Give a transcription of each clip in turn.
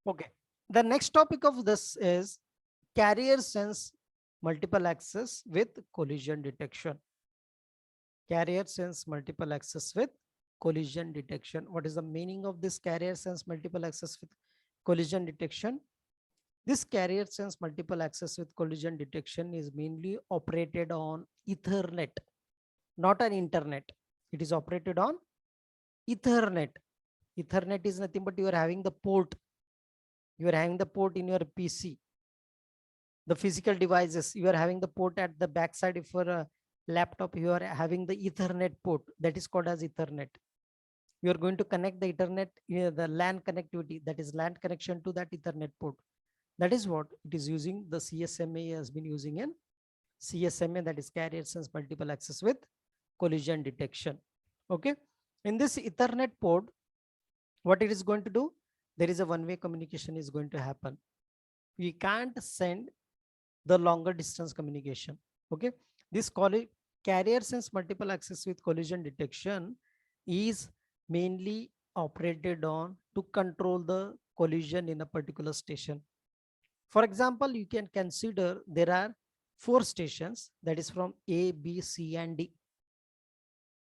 Okay. The next topic of this is carrier sense multiple access with collision detection. Carrier sense multiple access with collision detection. What is the meaning of this carrier sense multiple access with collision detection? This carrier sense multiple access with collision detection is mainly operated on Ethernet, not on internet. It is operated on Ethernet. Ethernet is nothing but you are having the port. You are having the port in your PC. The physical devices, you are having the port at the backside. If for a laptop, you are having the Ethernet port that is called as Ethernet. You are going to connect the Ethernet, the LAN connectivity, that is LAN connection to that Ethernet port. That is what it is using. The CSMA has been using in CSMA, that is carrier sense multiple access with collision detection. Okay. In this Ethernet port, what it is going to do? There is a one-way communication is going to happen. We can't send the longer distance communication. Okay. This carrier sense multiple access with collision detection is mainly operated on to control the collision in a particular station. For example, you can consider there are 4 stations, that is from A, B, C, and D.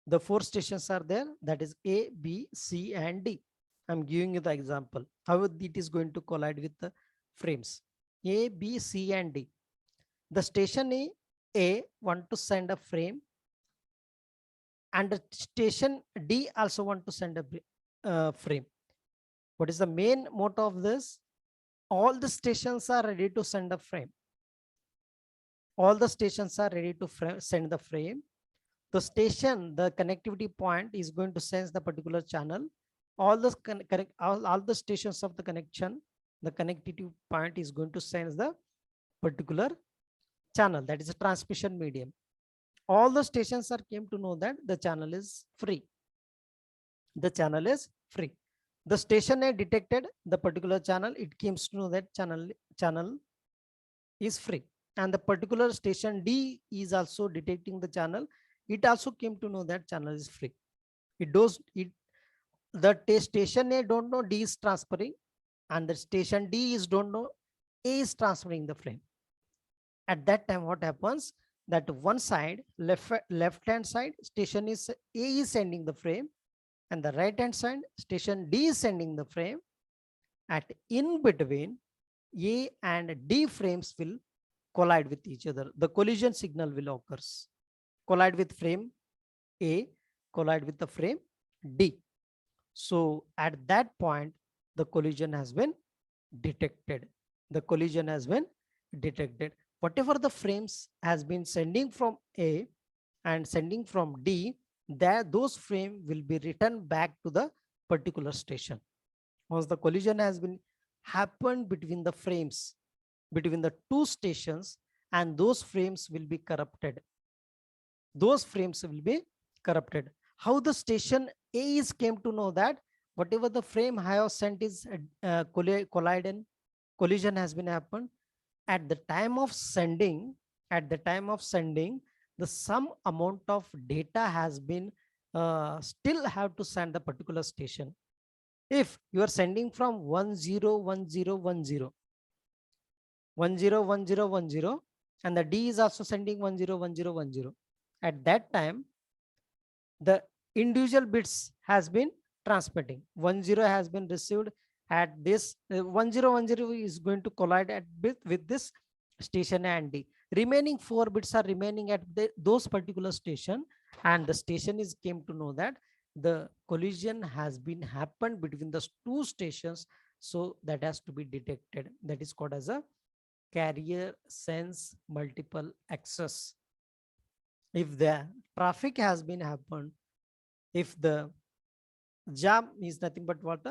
The 4 stations are there, that is A, B, C, and D. I'm giving you the example how it is going to collide with the frames A, B, C, and D. The station A want to send a frame, and the station D also want to send a frame. What is the main motto of this? All the stations are ready to send a frame. All the stations are ready to send the frame. The station, the connectivity point is going to sense the particular channel. All the all the stations of the connection, the connectivity point is going to sense the particular channel, that is a transmission medium. All the stations are came to know that the channel is free. The channel is free. The station A detected the particular channel. It comes to know that channel is free. And the particular station D is also detecting the channel. It also came to know that channel is free. It does it. The station A don't know D is transferring, and the station D is don't know A is transferring the frame. At that time, what happens? That one side, left hand side, station is A is sending the frame, and the right hand side, station D is sending the frame. At in between, A and D frames will collide with each other. The collision signal will occurs. Collide with frame A, collide with the frame D. So at that point, the collision has been detected. The collision has been detected. Whatever the frames has been sending from A and sending from D, that those frame will be returned back to the particular station. Once the collision has been happened between the frames, between the 2 stations, and those frames will be corrupted. Those frames will be corrupted. How the station A is came to know that whatever the frame I have sent is collision has been happened at the time of sending. At the time of sending, the some amount of data has been still have to send the particular station. If you are sending from 101010 101010 and the D is also sending 101010, at that time the individual bits has been transmitting. 10 has been received at this 1010 is going to collide at with this station and D. Remaining 4 bits are remaining at those particular station, and the station is came to know that the collision has been happened between the 2 stations. So that has to be detected. That is called as a carrier sense multiple access. If the traffic has been happened, if the jam is nothing but what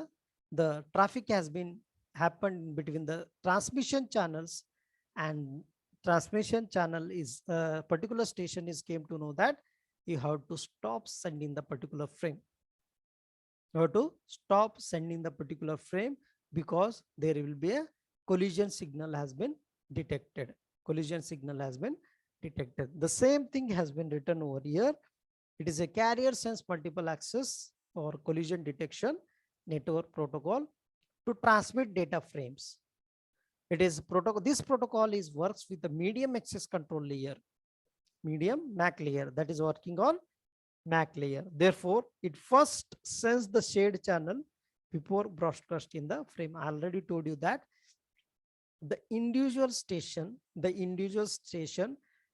the traffic has been happened between the transmission channels, and transmission channel is a particular station is came to know that you have to stop sending the particular frame. You have to stop sending the particular frame because there will be a collision signal has been detected. Collision signal has been detected. The same thing has been written over here. It is a carrier sense multiple access or collision detection network protocol. to transmit data frames. It is protocol. This protocol is works with the medium access control layer, medium MAC layer, that is working on MAC layer. Therefore, it first sends the shared channel before broadcasting the frame. I already told you that the individual station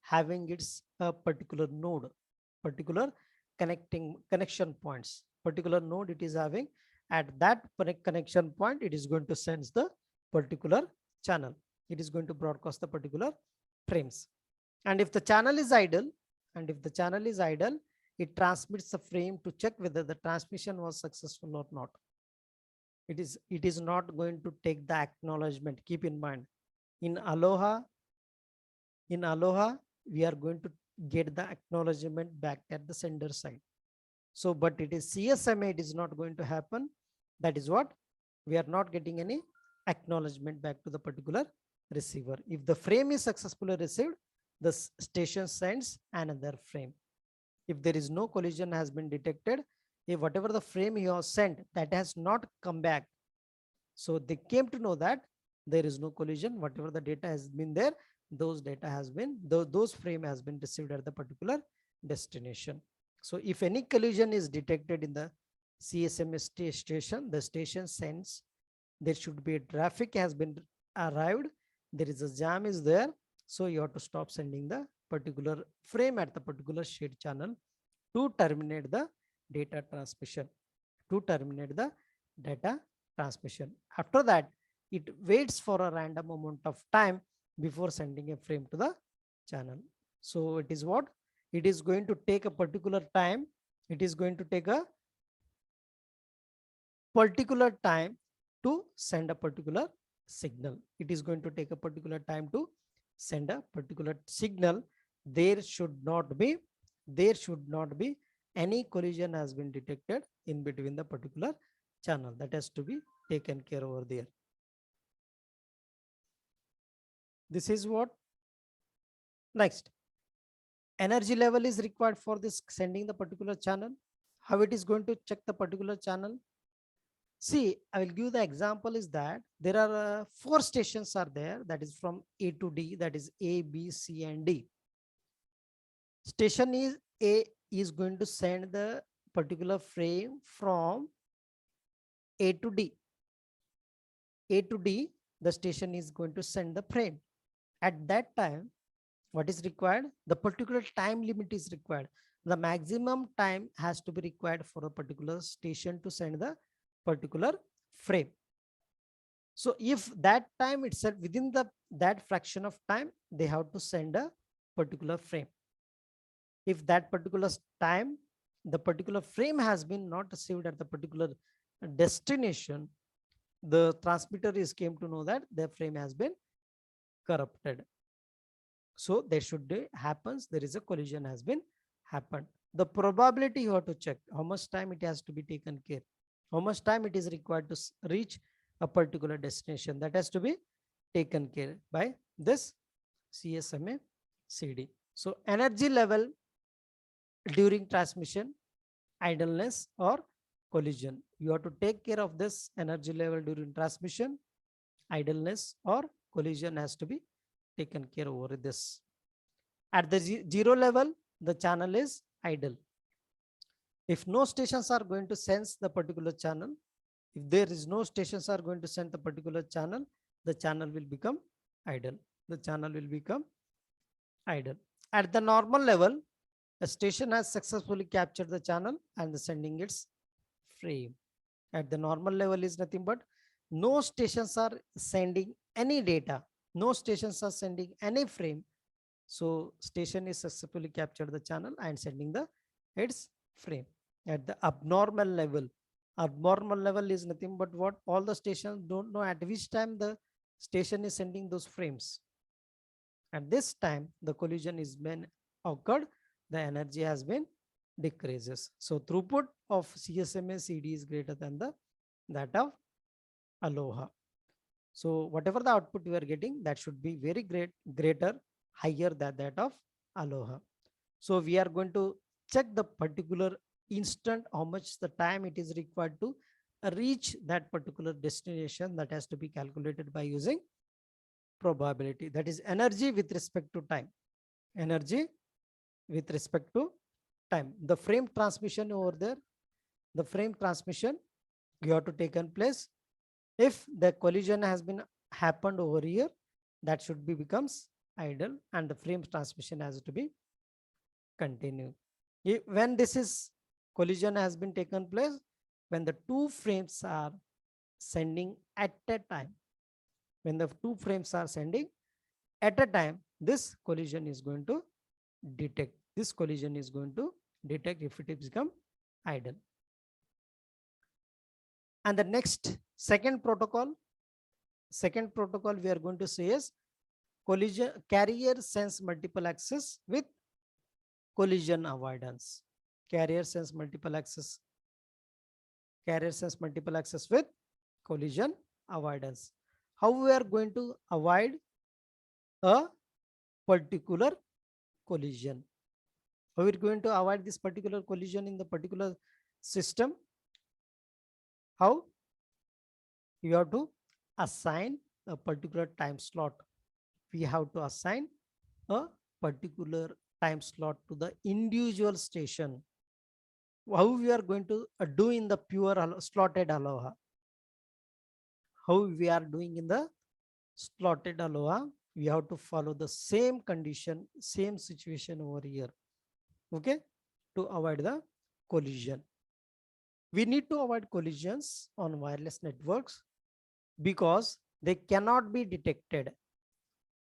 having its particular node, particular connection points, particular node it is having. At that connection point, it is going to sense the particular channel. It is going to broadcast the particular frames. And if the channel is idle, it transmits the frame to check whether the transmission was successful or not. It is not going to take the acknowledgement. Keep in mind, in Aloha, we are going to get the acknowledgement back at the sender side. So, but it is CSMA, it is not going to happen. That is what we are not getting any acknowledgement back to the particular receiver. If the frame is successfully received, the station sends another frame. If there is no collision has been detected, if whatever the frame you have sent, that has not come back. So they came to know that there is no collision. Whatever the data has been there, those frame has been received at the particular destination. So if any collision is detected in the CSMS station, the station sends, there should be a traffic has been arrived, there is a jam is there. So you have to stop sending the particular frame at the particular shared channel to terminate the data transmission, After that, it waits for a random amount of time before sending a frame to the channel. So it is what? It is going to take a particular time. It is going to take a particular time to send a particular signal. It is going to take a particular time to send a particular signal. There should not be any collision has been detected in between the particular channel. That has to be taken care over there. This is what next. Energy level is required for this sending the particular channel. How it is going to check the particular channel? See, I will give the example is that there are 4 stations are there, that is from A to D, that is A, B, C and D. Station is A is going to send the particular frame from A to D. A to D, the station is going to send the frame. At that time, what is required? The particular time limit is required. The maximum time has to be required for a particular station to send the particular frame. So if that time itself, within that fraction of time, they have to send a particular frame. If that particular time, the particular frame has been not received at the particular destination, the transmitter is came to know that the frame has been corrupted. So there should be happens, there is a collision has been happened. The probability you have to check how much time it has to be taken care, how much time it is required to reach a particular destination, that has to be taken care by this CSMA CD. So energy level during transmission, idleness or collision. You have to take care of this energy level during transmission, idleness or collision has to be taken care over this. At the zero level, the channel is idle. If no stations are going to sense the particular channel, if there is no stations are going to send the particular channel, the channel will become idle. The channel will become idle. At the normal level, a station has successfully captured the channel and sending its frame. At the normal level is nothing but no stations are sending any data. No stations are sending any frame. So station is successfully captured the channel and sending its frame. At the abnormal level is nothing but what all the stations don't know at which time the station is sending those frames. At this time, the collision is been occurred, the energy has been decreases. So throughput of CSMA CD is greater than that of Aloha. So whatever the output you are getting, that should be very greater, higher than that of Aloha. So we are going to check the particular instant, how much the time it is required to reach that particular destination, that has to be calculated by using probability, that is energy with respect to time. Energy with respect to time. The frame transmission over there, the frame transmission you have to taken place. If the collision has been happened over here, that should be becomes idle and the frame transmission has to be continue. When this is collision has been taken place, when the two frames are sending at a time, when the two frames are sending at a time, this collision is going to detect. This collision is going to detect if it is become idle. And the next second protocol we are going to say is collision carrier sense multiple access with collision avoidance. Carrier sense multiple access with collision avoidance. How we are going to avoid a particular collision? How we are going to avoid this particular collision in the particular system? How? You have to assign a particular time slot. We have to assign a particular time slot to the individual station. How we are going to do in the pure slotted aloha? How we are doing in the slotted aloha? We have to follow the same condition, same situation over here. Okay, to avoid the collision. We need to avoid collisions on wireless networks because they cannot be detected.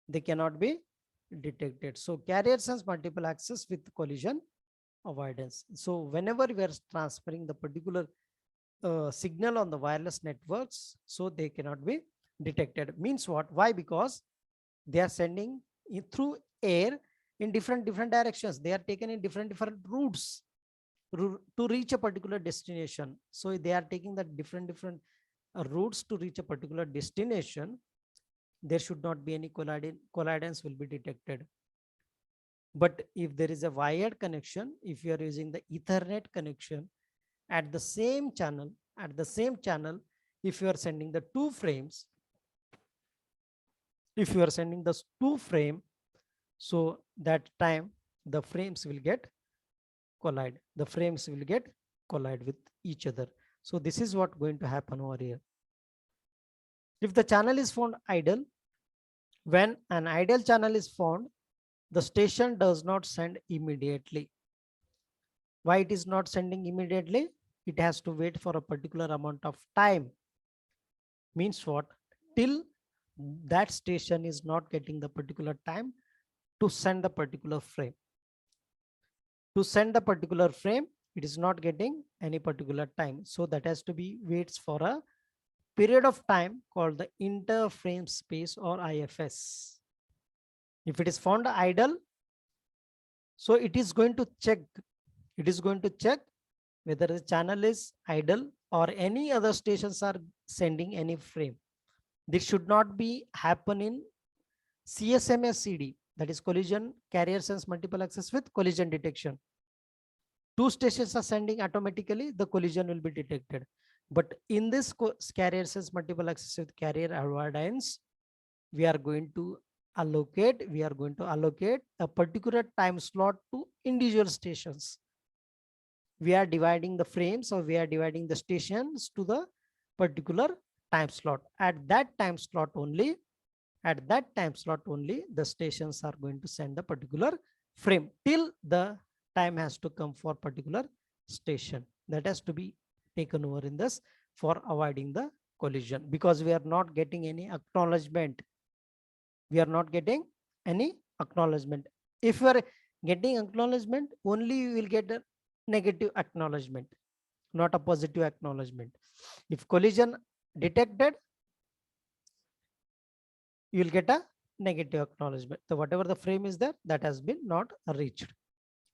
They cannot be detected. So carrier sense multiple access with collision avoidance. So whenever we are transferring the particular signal on the wireless networks, so they cannot be detected. Means what? Why? Because they are sending through air in different directions. They are taken in different routes to reach a particular destination. So they are taking the different routes to reach a particular destination. There should not be any collidence will be detected. But if there is a wired connection, if you are using the Ethernet connection at the same channel, if you are sending the two frames, so that time the frames will get collide. The frames will get collide with each other. So this is what going to happen over here. If the channel is found idle, when an idle channel is found, the station does not send immediately. Why it is not sending immediately? It has to wait for a particular amount of time. Means what? Till that station is not getting the particular time to send the particular frame. To send the particular frame, it is not getting any particular time. So that has to be waits for a period of time called the interframe space or IFS. If it is found idle, so it is going to check. It is going to check whether the channel is idle or any other stations are sending any frame. This should not be happen in CSMS CD, that is collision carrier sense multiple access with collision detection. Two stations are sending automatically, the collision will be detected. But in this carrier sense multiple access with carrier avoidance, we are going to allocate a particular time slot to individual stations. We are dividing the frames, or we are dividing the stations to the particular time slot. At that time slot only, the stations are going to send the particular frame till the time has to come for particular station. That has to be taken over in this for avoiding the collision, because we are not getting any acknowledgement. If you are getting acknowledgement, only you will get a negative acknowledgement, not a positive acknowledgement. If collision detected, you will get a negative acknowledgement. So whatever the frame is there, that has been not reached.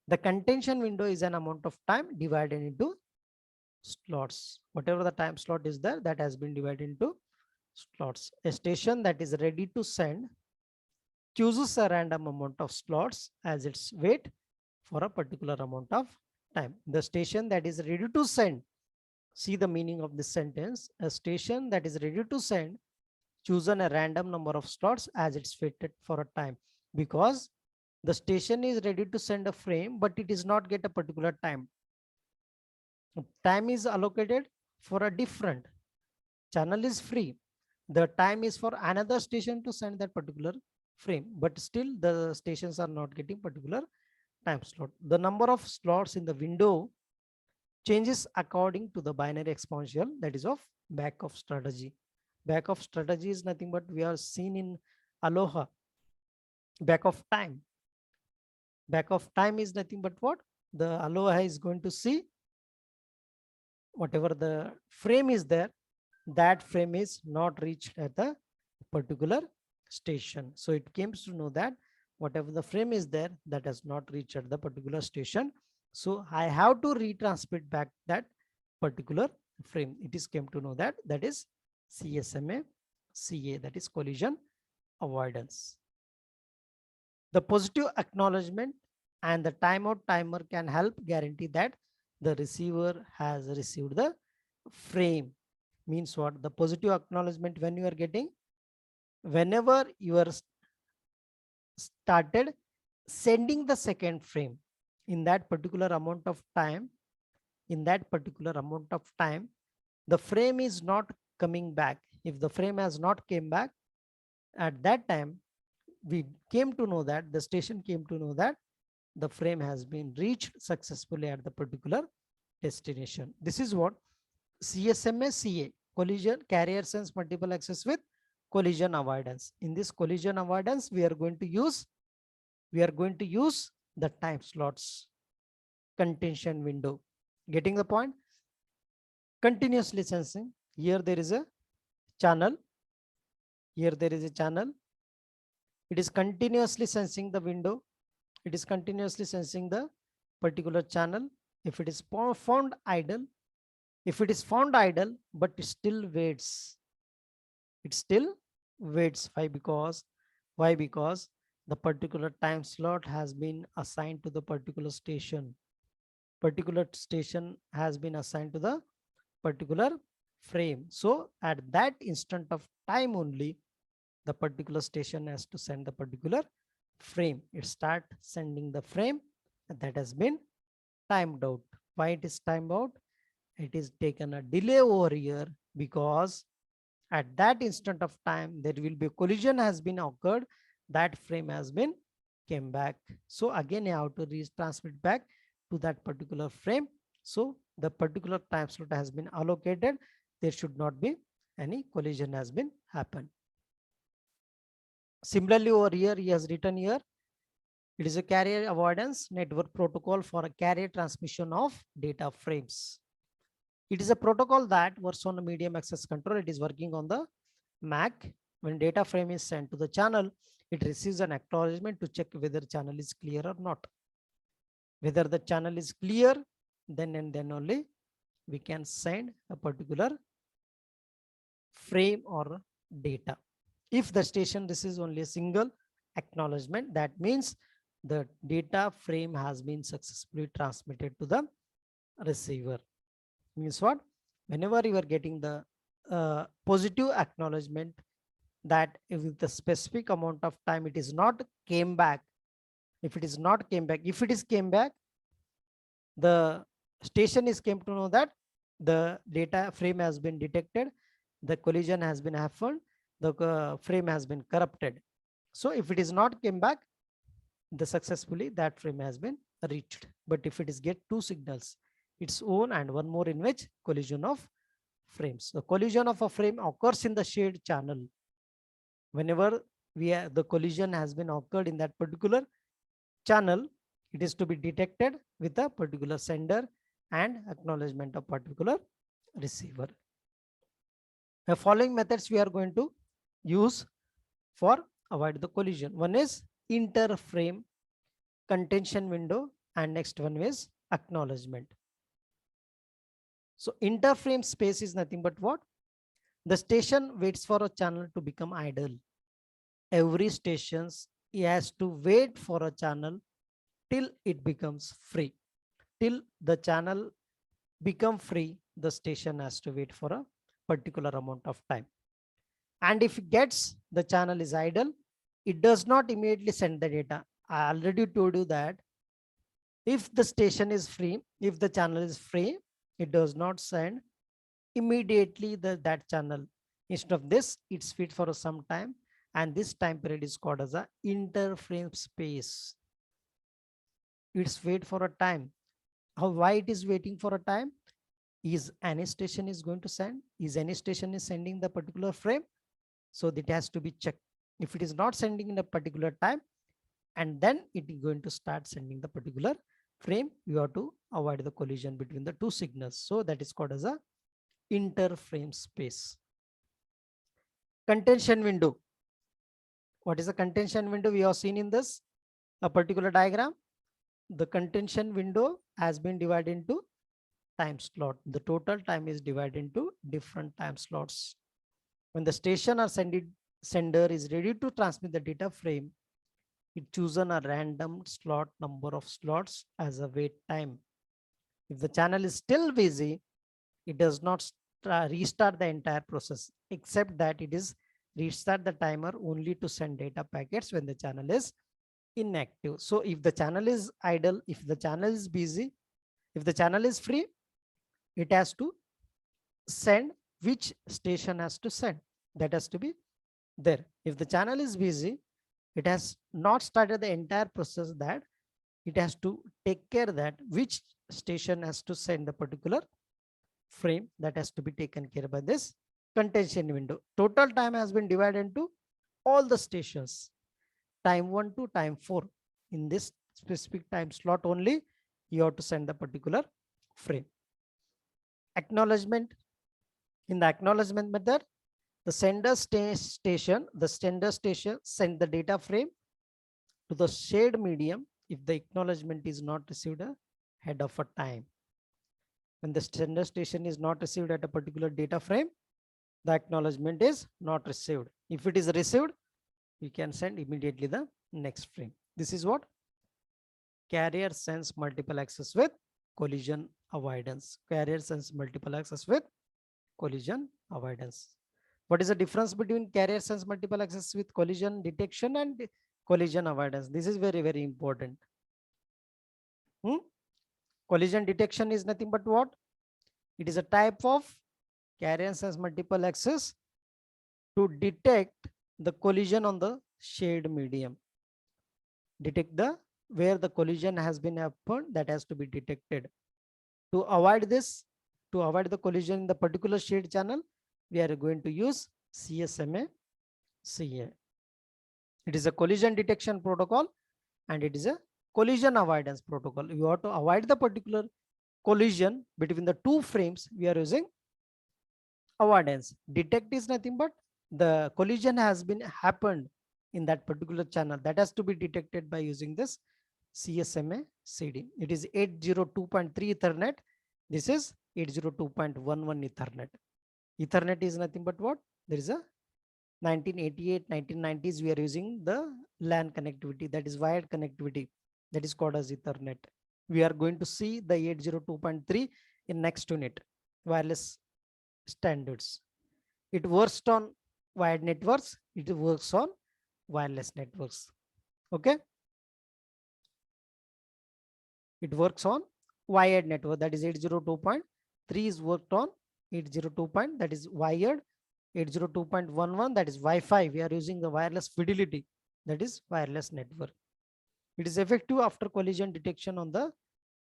The contention window is an amount of time divided into slots. Whatever the time slot is there, that has been divided into slots. A station that is ready to send chooses a random amount of slots as its wait for a particular amount of time. The station that is ready to send, See the meaning of this sentence. A station that is ready to send chosen a random number of slots as it's fitted for a time, because the station is ready to send a frame, but it is not get a particular time. Time is allocated for a different channel is free. The time is for another station to send that particular frame, but still the stations are not getting particular time slot. The number of slots in the window changes according to the binary exponential, that is of back of strategy. Back of strategy is nothing but we are seen in Aloha. Back of time. Back of time is nothing but what? The Aloha is going to see whatever the frame is there, that frame is not reached at the particular station. So it comes to know that whatever the frame is there, that has not reached at the particular station. So I have to retransmit back that particular frame. It is came to know that that is CSMA CA, that is collision avoidance. The positive acknowledgement and the timeout timer can help guarantee that the receiver has received the frame. Means what? The positive acknowledgement when you are getting, whenever you are started sending the second frame in that particular amount of time, the frame is not coming back. If the frame has not came back, at that time we came to know that the station came to know that the frame has been reached successfully at the particular destination. This is what CSMA CA, collision carrier sense multiple access with collision avoidance. In this collision avoidance, we are going to use the time slots, contention window. Getting the point? Continuously sensing. Here there is a channel. Here there is a channel. It is continuously sensing the window. It is continuously sensing the particular channel. If it is found idle, but it still waits. It still waits. Why? Because the particular time slot has been assigned to the particular station. Particular station has been assigned to the particular frame. So at that instant of time only, the particular station has to send the particular frame. It start sending the frame that has been timed out. Why it is timed out? It is taken a delay over here because at that instant of time there will be a collision has been occurred, that frame has been came back. So again you have to retransmit back to that particular frame. So the particular time slot has been allocated. There should not be any collision has been happened. Similarly over here he has written here, it is a carrier avoidance network protocol for a carrier transmission of data frames. It is a protocol that works on a medium access control. It is working on the Mac. When data frame is sent to the channel, it receives an acknowledgement to check whether channel is clear or not. Whether the channel is clear, then and then only we can send a particular frame or data. If the station receives only a single acknowledgement, that means the data frame has been successfully transmitted to the receiver. Means what? Whenever you are getting the positive acknowledgement that if the specific amount of time it is not came back, if it is came back, the station is came to know that the data frame has been detected, the collision has been happened, the frame has been corrupted. So if it is not came back, the successfully that frame has been reached. But if it is get two signals, its own and one more, in which collision of frames. The collision of a frame occurs in the shared channel. Whenever the collision has been occurred in that particular channel, it is to be detected with a particular sender and acknowledgement of particular receiver. The following methods we are going to use for avoid the collision. One is interframe contention window, and next one is acknowledgement. So interframe space is nothing but what? The station waits for a channel to become idle. Every station has to wait for a channel till it becomes free. Till the channel become free, the station has to wait for a particular amount of time. And if it gets the channel is idle, it does not immediately send the data. I already told you that if the station is free, if the channel is free, it does not send immediately that channel. Instead of this, it's wait for some time, and this time period is called as a interframe space. It's wait for a time. How, why it is waiting for a time? Is any station is going to send? Is any station is sending the particular frame? So that has to be checked. If it is not sending in a particular time, and then it is going to start sending the particular frame, you have to avoid the collision between the two signals. So that is called as a interframe space. Contention window. What is the contention window? We have seen in this a particular diagram. The contention window has been divided into time slot. The total time is divided into different time slots. When the station or sender is ready to transmit the data frame, it chosen a random slot number of slots as a wait time. If the channel is still busy, it does not restart the entire process, except that it is restart the timer only to send data packets when the channel is inactive. So if the channel is idle, if the channel is busy, if the channel is free, it has to send which station has to send. That has to be there. If the channel is busy, it has not started the entire process, that it has to take care that which station has to send the particular frame. That has to be taken care by this contention window. Total time has been divided into all the stations, time 1 to time 4. In this specific time slot only, you have to send the particular frame. Acknowledgement. In the acknowledgement method, the sender station send the data frame to the shared medium if the acknowledgement is not received ahead of a time. When the sender station is not received at a particular data frame, the acknowledgement is not received. If it is received, you can send immediately the next frame. This is what carrier sends multiple access with collision avoidance. Carrier sends multiple access with collision avoidance. What is the difference between carrier sense multiple access with collision detection and collision avoidance? This is very, very important. Collision detection is nothing but what? It is a type of carrier sense multiple access to detect the collision on the shared medium. Detect the where the collision has been happened, that has to be detected. To avoid this, to avoid the collision in the particular shared channel, we are going to use CSMA CA. It is a collision detection protocol and it is a collision avoidance protocol. You have to avoid the particular collision between the two frames. We are using avoidance. Detect is nothing but the collision has been happened in that particular channel. That has to be detected by using this CSMA CD. It is 802.3 Ethernet. This is 802.11 Ethernet. Ethernet is nothing but what? There is a 1988, 1990s, we are using the LAN connectivity, that is wired connectivity, that is called as Ethernet. We are going to see the 802.3 in next unit, wireless standards. It works on wired networks, it works on wireless networks. Okay. It works on wired network, that is 802.3 is worked on 802. That is wired. 802.11, that is Wi-Fi. We are using the wireless fidelity, that is wireless network. It is effective after collision detection on the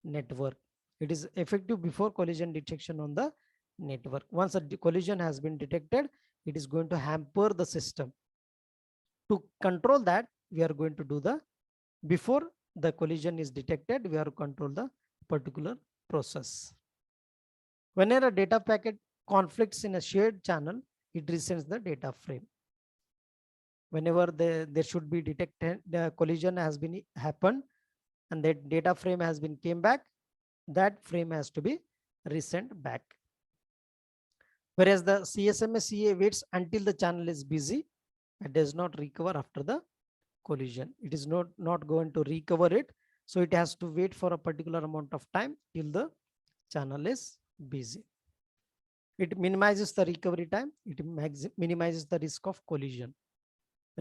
network. It is effective before collision detection on the network. Once a collision has been detected, it is going to hamper the system. To control that, we are going to do the, before the collision is detected, we are to control the particular process. Whenever a data packet conflicts in a shared channel, it resends the data frame. Whenever there should be detected, the collision has been happened and that data frame has been came back, that frame has to be resent back. Whereas the CSMA CA waits until the channel is busy and does not recover after the collision. It is not going to recover it. So it has to wait for a particular amount of time till the channel is busy. It minimizes the recovery time. It minimizes the risk of collision.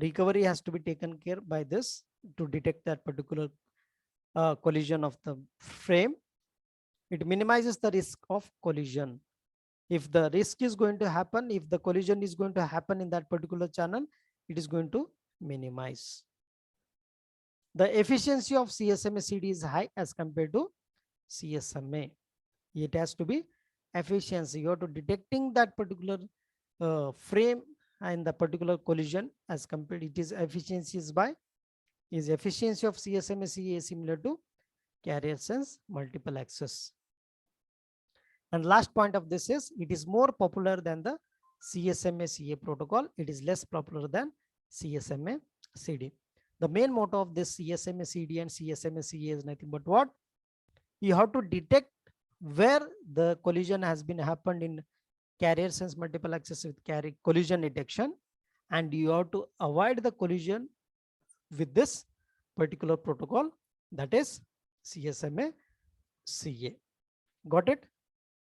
Recovery has to be taken care by this to detect that particular collision of the frame. It minimizes the risk of collision. If the risk is going to happen, if the collision is going to happen in that particular channel, it is going to minimize. The efficiency of CSMA CD is high as compared to CSMA. It has to be efficiency. You have to detecting that particular frame and the particular collision as compared. It is efficiency is efficiency of CSMA CA similar to carrier sense multiple access. And last point of this is it is more popular than the CSMA CA protocol. It is less popular than CSMA CD. The main motto of this CSMA CD and CSMA CA is nothing but what? You have to detect where the collision has been happened in carrier sense multiple access with carrier collision detection, and you have to avoid the collision with this particular protocol, that is CSMA CA. Got it?